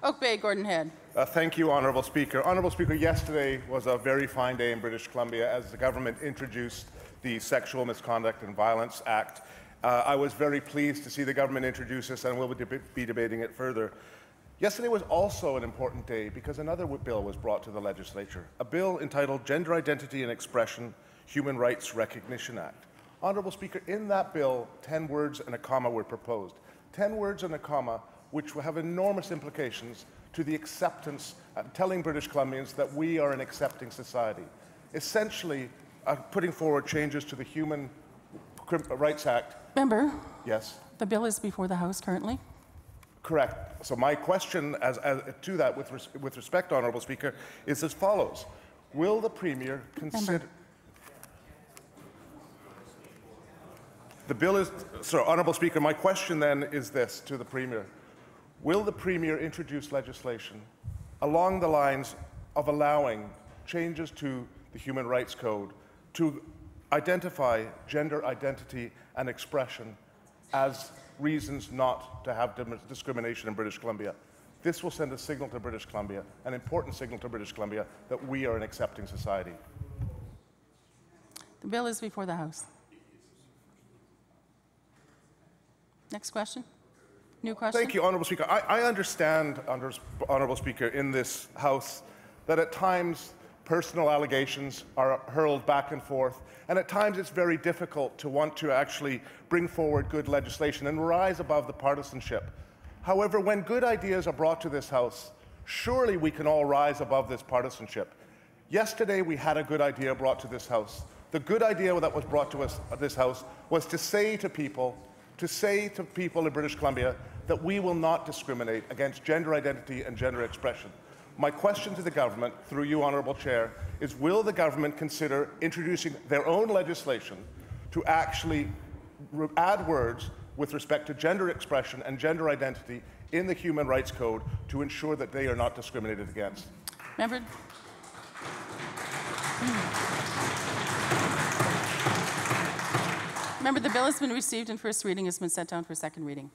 Oak Bay, Gordon Head. Thank you, Honourable Speaker. Honourable Speaker, yesterday was a very fine day in British Columbia as the government introduced the Sexual Misconduct and Violence Act. I was very pleased to see the government introduce this, and we'll be debating it further. Yesterday was also an important day because another bill was brought to the legislature, a bill entitled Gender Identity and Expression Human Rights Recognition Act. Honourable Speaker, in that bill, 10 words and a comma were proposed. 10 words and a comma which will have enormous implications to the acceptance, telling British Columbians that we are an accepting society. Essentially, putting forward changes to the Human Rights Act. Member? Yes? The bill is before the House currently. Correct. So my question to that, with respect, Honourable Speaker, is as follows. Will the Premier consider... Member. The bill is... Sir, Honourable Speaker, my question then is this to the Premier. Will the Premier introduce legislation along the lines of allowing changes to the Human Rights Code to identify gender identity and expression as reasons not to have discrimination in British Columbia? This will send a signal to British Columbia, an important signal to British Columbia, that we are an accepting society. The bill is before the House. Next question. New question. Thank you, Honourable Speaker. I understand, Honourable Speaker, in this House that at times personal allegations are hurled back and forth, and at times it's very difficult to want to actually bring forward good legislation and rise above the partisanship. However, when good ideas are brought to this House, surely we can all rise above this partisanship. Yesterday we had a good idea brought to this House. The good idea that was brought to this House was to say to people in British Columbia that we will not discriminate against gender identity and gender expression. My question to the government, through you, Honourable Chair, is will the government consider introducing their own legislation to actually add words with respect to gender expression and gender identity in the Human Rights Code to ensure that they are not discriminated against? Member. Member, the bill has been received and first reading has been set down for second reading.